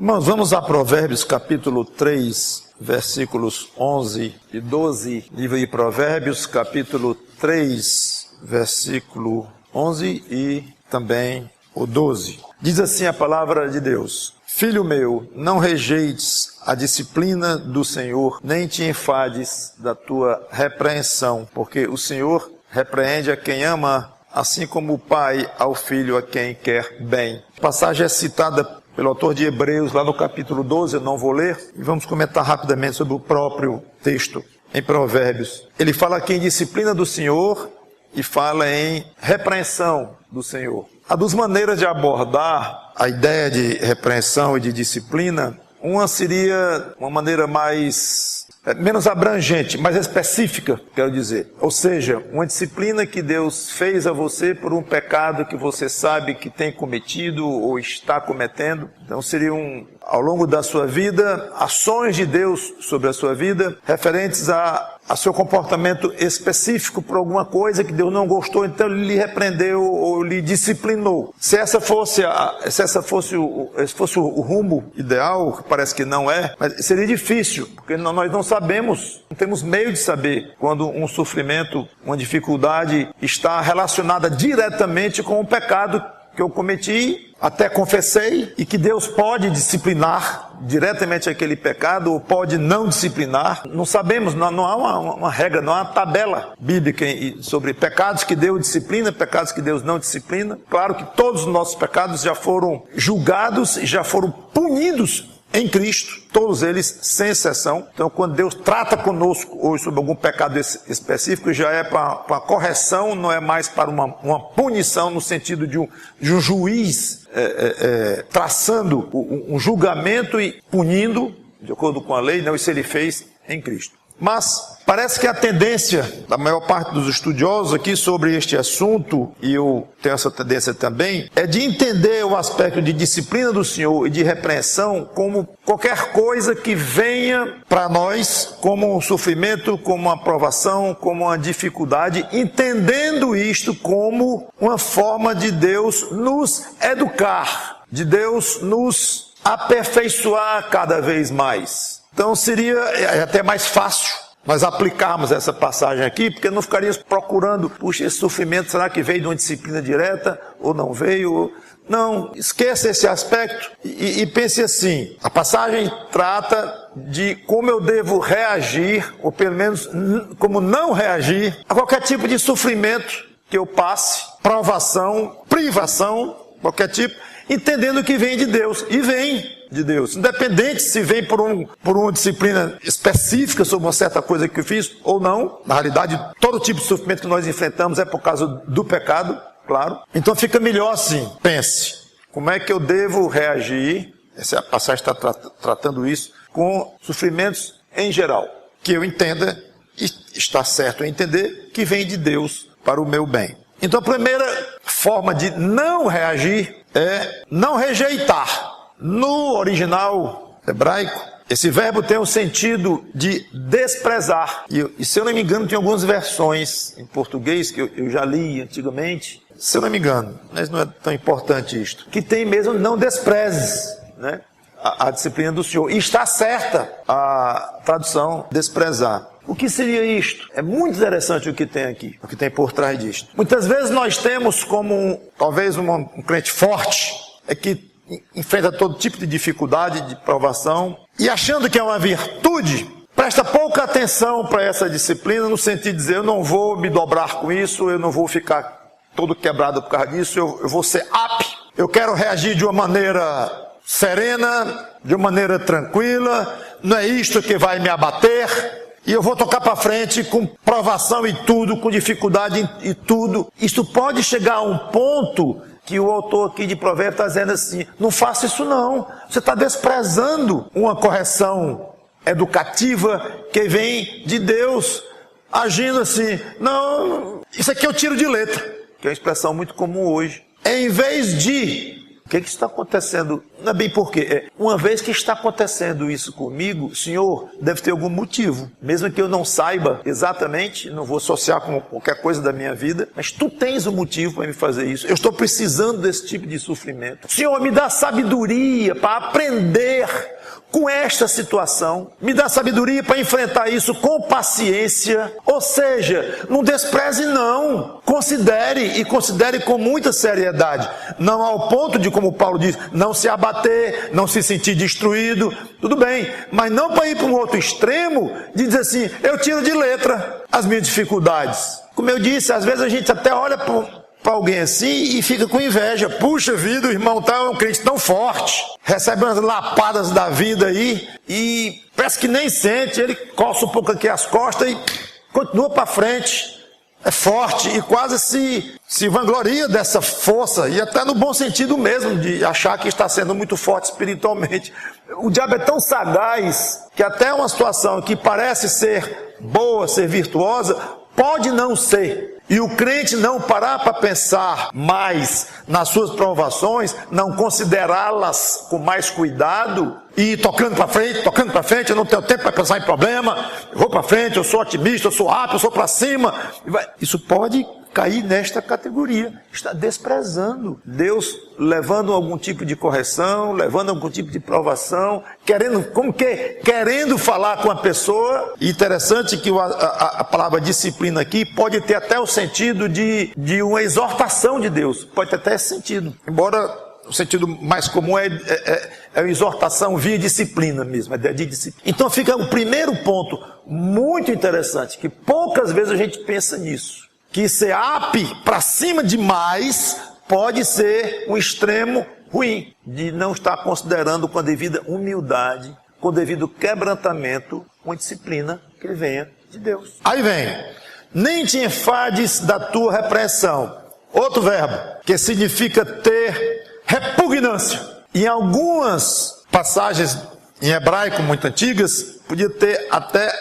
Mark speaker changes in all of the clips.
Speaker 1: Irmãos, vamos a Provérbios capítulo 3, versículos 11 e 12. Livro de Provérbios capítulo 3, versículo 11 e também o 12. Diz assim a palavra de Deus: Filho meu, não rejeites a disciplina do Senhor, nem te enfades da tua repreensão, porque o Senhor repreende a quem ama, assim como o pai ao filho a quem quer bem. A passagem é citada pelo autor de Hebreus, lá no capítulo 12, eu não vou ler, e vamos comentar rapidamente sobre o próprio texto em Provérbios. Ele fala aqui em disciplina do Senhor e fala em repreensão do Senhor. Há duas maneiras de abordar a ideia de repreensão e de disciplina. Uma seria uma maneira menos abrangente, mais específica, quero dizer. Ou seja, uma disciplina que Deus fez a você por um pecado que você sabe que tem cometido ou está cometendo. Então seriam, ao longo da sua vida, ações de Deus sobre a sua vida, referentes a seu comportamento específico por alguma coisa que Deus não gostou, então Ele lhe repreendeu ou lhe disciplinou. Se esse fosse o rumo ideal, que parece que não é, mas seria difícil, porque nós não sabemos, não temos meio de saber quando um sofrimento, uma dificuldade está relacionada diretamente com o pecado que eu cometi, até confessei, e que Deus pode disciplinar diretamente aquele pecado, ou pode não disciplinar. Não sabemos, não há uma regra, não há uma tabela bíblica sobre pecados que Deus disciplina, pecados que Deus não disciplina. Claro que todos os nossos pecados já foram julgados e já foram punidos em Cristo, todos eles sem exceção. Então, quando Deus trata conosco hoje sobre algum pecado específico, já é para correção, não é mais para uma punição no sentido de um juiz traçando um julgamento e punindo, de acordo com a lei. Não, isso ele fez em Cristo. Mas parece que a tendência da maior parte dos estudiosos aqui sobre este assunto, e eu tenho essa tendência também, é de entender o aspecto de disciplina do Senhor e de repreensão como qualquer coisa que venha para nós como um sofrimento, como uma provação, como uma dificuldade, entendendo isto como uma forma de Deus nos educar, de Deus nos aperfeiçoar cada vez mais. Então seria até mais fácil nós aplicarmos essa passagem aqui, porque não ficaríamos procurando, puxa, esse sofrimento, será que veio de uma disciplina direta ou não veio? Não, esqueça esse aspecto e pense assim: a passagem trata de como eu devo reagir, ou pelo menos como não reagir, a qualquer tipo de sofrimento que eu passe, provação, privação, qualquer tipo, entendendo que vem de Deus, e vem de Deus, independente se vem por uma disciplina específica sobre uma certa coisa que eu fiz ou não. Na realidade, todo tipo de sofrimento que nós enfrentamos é por causa do pecado, claro. Então fica melhor assim, pense, como é que eu devo reagir, essa passagem está tratando isso, com sofrimentos em geral, que eu entenda, e está certo em entender, que vem de Deus para o meu bem. Então a primeira forma de não reagir é não rejeitar. No original hebraico, esse verbo tem o sentido de desprezar. E se eu não me engano, tem algumas versões em português que eu já li antigamente, se eu não me engano, mas não é tão importante isto, que tem mesmo não desprezes, né? A disciplina do Senhor. E está certa a tradução desprezar. O que seria isto? É muito interessante o que tem aqui, o que tem por trás disto. Muitas vezes nós temos como talvez um crente forte, é que enfrenta todo tipo de dificuldade, de provação, e achando que é uma virtude, presta pouca atenção para essa disciplina, no sentido de dizer: eu não vou me dobrar com isso, eu não vou ficar todo quebrado por causa disso, eu vou ser apto, eu quero reagir de uma maneira serena, de uma maneira tranquila, não é isto que vai me abater, e eu vou tocar para frente com provação e tudo, com dificuldade e tudo. Isso pode chegar a um ponto que o autor aqui de Provérbios está dizendo assim: não faça isso não, você está desprezando uma correção educativa que vem de Deus, agindo assim, não, isso aqui eu tiro de letra, que é uma expressão muito comum hoje. Em vez de, que está acontecendo? Não é bem por quê. Uma vez que está acontecendo isso comigo, Senhor, deve ter algum motivo. Mesmo que eu não saiba exatamente, não vou associar com qualquer coisa da minha vida, mas Tu tens um motivo para me fazer isso. Eu estou precisando desse tipo de sofrimento. Senhor, me dá sabedoria para aprender com esta situação, me dá sabedoria para enfrentar isso com paciência, ou seja, não despreze não, considere com muita seriedade, não ao ponto de, como Paulo diz, não se abater, não se sentir destruído, tudo bem, mas não para ir para um outro extremo, de dizer assim, eu tiro de letra as minhas dificuldades. Como eu disse, às vezes a gente até olha para alguém assim e fica com inveja. Puxa vida, o irmão é um crente tão forte, recebe umas lapadas da vida aí e parece que nem sente, ele coça um pouco aqui as costas e continua para frente, é forte e quase se vangloria dessa força, e até no bom sentido mesmo, de achar que está sendo muito forte espiritualmente. O diabo é tão sagaz que até uma situação que parece ser boa, ser virtuosa, pode não ser. E o crente não parar para pensar mais nas suas provações, não considerá-las com mais cuidado, e ir tocando para frente, eu não tenho tempo para pensar em problema, eu vou para frente, eu sou otimista, eu sou rápido, eu sou para cima. Isso pode cair nesta categoria, está desprezando Deus, levando algum tipo de correção, levando algum tipo de provação, querendo falar com a pessoa. E interessante que a palavra disciplina aqui pode ter até o sentido de uma exortação de Deus, pode ter até esse sentido, embora o sentido mais comum é uma exortação via disciplina mesmo, de disciplina. Então fica o primeiro ponto muito interessante, que poucas vezes a gente pensa nisso, que ser ape para cima demais pode ser um extremo ruim, de não estar considerando com a devida humildade, com o devido quebrantamento, uma disciplina que venha de Deus. Aí vem, nem te enfades da tua repreensão, outro verbo, que significa ter repugnância. Em algumas passagens em hebraico muito antigas, podia ter até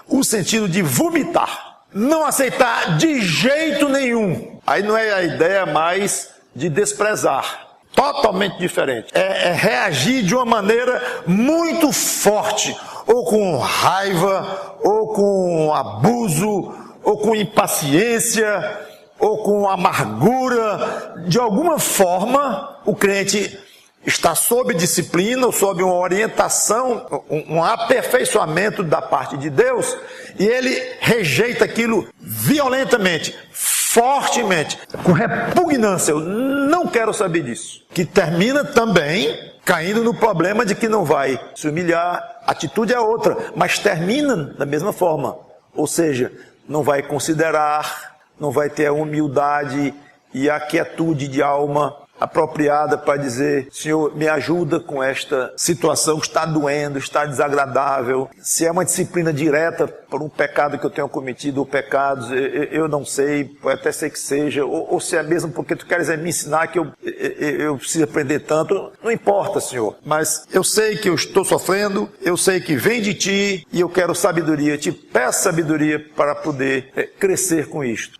Speaker 1: o sentido de vomitar. Não aceitar de jeito nenhum. Aí não é a ideia mais de desprezar. Totalmente diferente. É reagir de uma maneira muito forte. Ou com raiva, ou com abuso, ou com impaciência, ou com amargura. De alguma forma, o crente está sob disciplina, ou sob uma orientação, um aperfeiçoamento da parte de Deus, e ele rejeita aquilo violentamente, fortemente, com repugnância. Eu não quero saber disso. Que termina também caindo no problema de que não vai se humilhar, a atitude é outra, mas termina da mesma forma. Ou seja, não vai considerar, não vai ter a humildade e a quietude de alma apropriada para dizer, Senhor, me ajuda com esta situação que está doendo, está desagradável. Se é uma disciplina direta por um pecado que eu tenho cometido, ou pecados, eu não sei, pode até ser que seja, ou se é mesmo porque tu queres me ensinar que eu preciso aprender tanto, não importa, Senhor, mas eu sei que eu estou sofrendo, eu sei que vem de Ti, e eu quero sabedoria, te peço sabedoria para poder crescer com isto.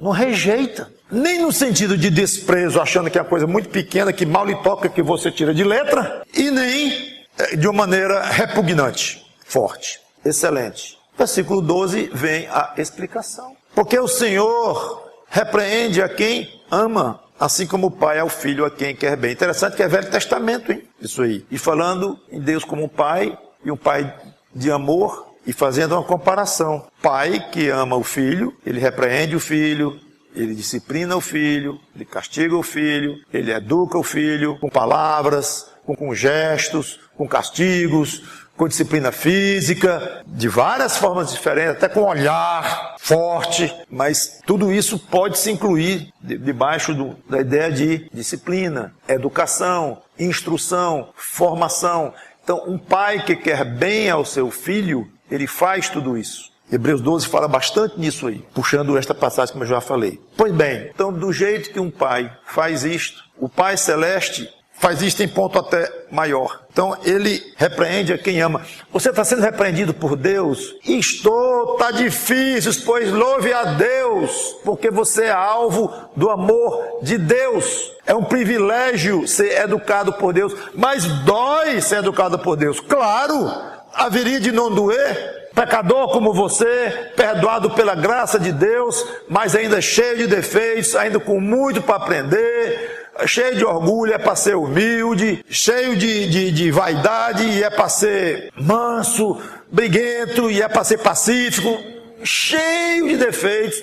Speaker 1: Não rejeita, nem no sentido de desprezo, achando que é uma coisa muito pequena, que mal lhe toca, que você tira de letra, e nem de uma maneira repugnante, forte, excelente. Versículo 12 vem a explicação. Porque o Senhor repreende a quem ama, assim como o pai ao filho a quem quer bem. Interessante que é Velho Testamento, hein? Isso aí. E falando em Deus como um pai, e um pai de amor, e fazendo uma comparação. Pai que ama o filho, ele repreende o filho, ele disciplina o filho, ele castiga o filho, ele educa o filho com palavras, com gestos, com castigos, com disciplina física, de várias formas diferentes, até com olhar forte, mas tudo isso pode se incluir debaixo da ideia de disciplina, educação, instrução, formação. Então, um pai que quer bem ao seu filho, ele faz tudo isso. Hebreus 12 fala bastante nisso aí, puxando esta passagem como eu já falei. Pois bem, então do jeito que um pai faz isto, o Pai Celeste faz isto em ponto até maior. Então ele repreende a quem ama. Você está sendo repreendido por Deus? Está difícil, pois louve a Deus, porque você é alvo do amor de Deus. É um privilégio ser educado por Deus, mas dói ser educado por Deus. Claro, haveria de não doer. Pecador como você, perdoado pela graça de Deus, mas ainda cheio de defeitos, ainda com muito para aprender, cheio de orgulho, é para ser humilde, cheio de vaidade, e é para ser manso, briguento, e é para ser pacífico, cheio de defeitos,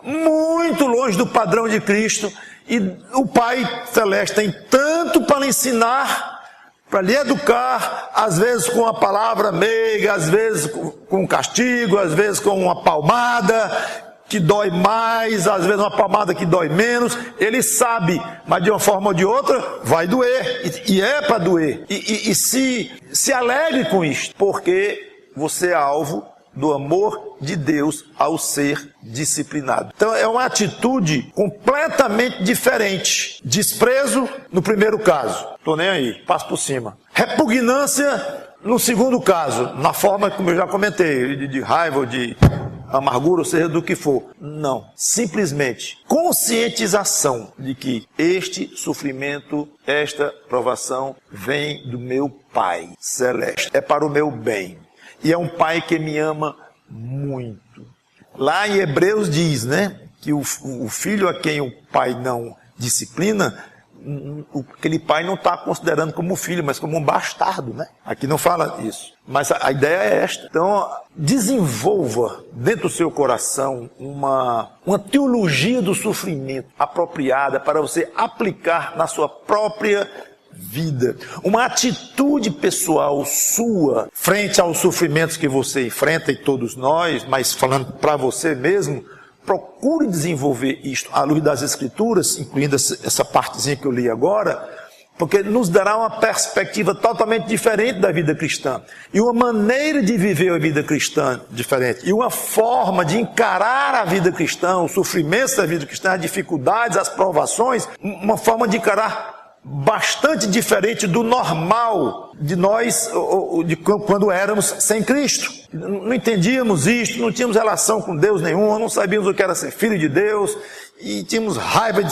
Speaker 1: muito longe do padrão de Cristo. E o Pai Celeste tem tanto para lhe ensinar, para lhe educar, às vezes com uma palavra meiga, às vezes com um castigo, às vezes com uma palmada que dói mais, às vezes uma palmada que dói menos. Ele sabe, mas de uma forma ou de outra vai doer, e é para doer. E se alegre com isto, porque você é alvo do amor de Deus ao ser disciplinado. Então é uma atitude completamente diferente. Desprezo no primeiro caso, tô nem aí, passo por cima. Repugnância no segundo caso, na forma como eu já comentei, de raiva, de amargura, ou seja, do que for. Não, simplesmente conscientização de que este sofrimento, esta provação vem do meu Pai Celeste, é para o meu bem. E é um pai que me ama muito. Lá em Hebreus diz, né, que o filho a quem o pai não disciplina, aquele pai não está considerando como filho, mas como um bastardo, né? Aqui não fala isso. Mas a ideia é esta. Então, desenvolva dentro do seu coração uma teologia do sofrimento apropriada para você aplicar na sua própria vida, uma atitude pessoal sua frente aos sofrimentos que você enfrenta, e todos nós, mas falando para você mesmo, procure desenvolver isto à luz das Escrituras, incluindo essa partezinha que eu li agora, porque nos dará uma perspectiva totalmente diferente da vida cristã, e uma maneira de viver a vida cristã diferente, e uma forma de encarar a vida cristã, os sofrimentos da vida cristã, as dificuldades, as provações, uma forma de encarar bastante diferente do normal de nós, de quando éramos sem Cristo. Não entendíamos isto, não tínhamos relação com Deus nenhuma, não sabíamos o que era ser filho de Deus, e tínhamos raiva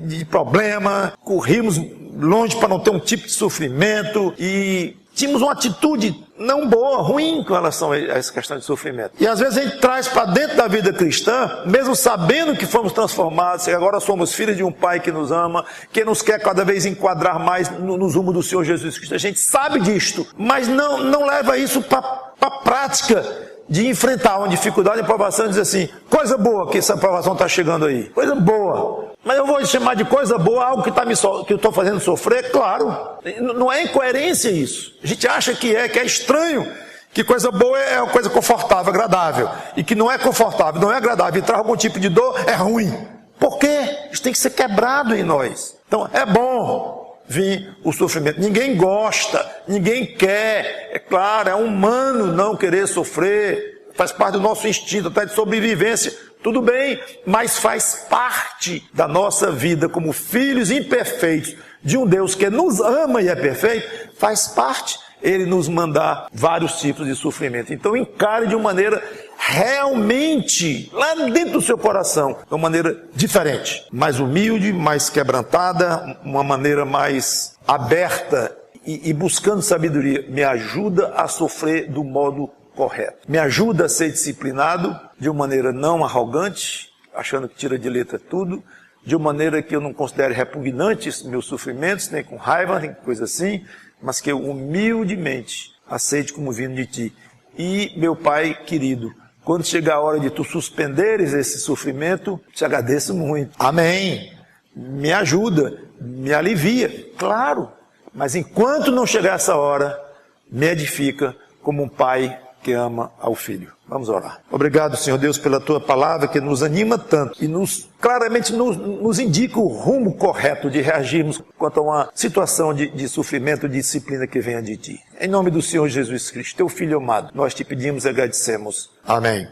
Speaker 1: de problema, corríamos longe para não ter um tipo de sofrimento, e tínhamos uma atitude não boa, ruim com relação a essa questão de sofrimento. E às vezes a gente traz para dentro da vida cristã, mesmo sabendo que fomos transformados, que agora somos filhos de um Pai que nos ama, que nos quer cada vez enquadrar mais nos rumos do Senhor Jesus Cristo. A gente sabe disto, mas não leva isso para a prática de enfrentar uma dificuldade e provação e dizer assim, coisa boa que essa provação está chegando aí, coisa boa. Mas eu vou chamar de coisa boa algo que eu estou fazendo sofrer? Claro, não é incoerência isso. A gente acha que é estranho, que coisa boa é uma coisa confortável, agradável, e que não é confortável, não é agradável, e traz algum tipo de dor, é ruim. Por quê? Isso tem que ser quebrado em nós. Então é bom vir o sofrimento. Ninguém gosta, ninguém quer. É claro, é humano não querer sofrer, faz parte do nosso instinto, até de sobrevivência. Tudo bem, mas faz parte da nossa vida como filhos imperfeitos de um Deus que nos ama e é perfeito, faz parte Ele nos mandar vários tipos de sofrimento. Então encare de uma maneira realmente, lá dentro do seu coração, de uma maneira diferente, mais humilde, mais quebrantada, uma maneira mais aberta e buscando sabedoria. Me ajuda a sofrer do modo correto. Me ajuda a ser disciplinado de uma maneira não arrogante, achando que tira de letra tudo, de uma maneira que eu não considere repugnantes meus sofrimentos, nem com raiva, nem coisa assim, mas que eu humildemente aceite como vindo de ti. E, meu Pai querido, quando chegar a hora de tu suspenderes esse sofrimento, te agradeço muito. Amém. Me ajuda, me alivia, claro. Mas enquanto não chegar essa hora, me edifica como um pai que ama ao filho. Vamos orar. Obrigado, Senhor Deus, pela tua palavra que nos anima tanto e claramente nos indica o rumo correto de reagirmos quanto a uma situação de sofrimento, de disciplina que venha de ti. Em nome do Senhor Jesus Cristo, teu Filho amado, nós te pedimos e agradecemos. Amém.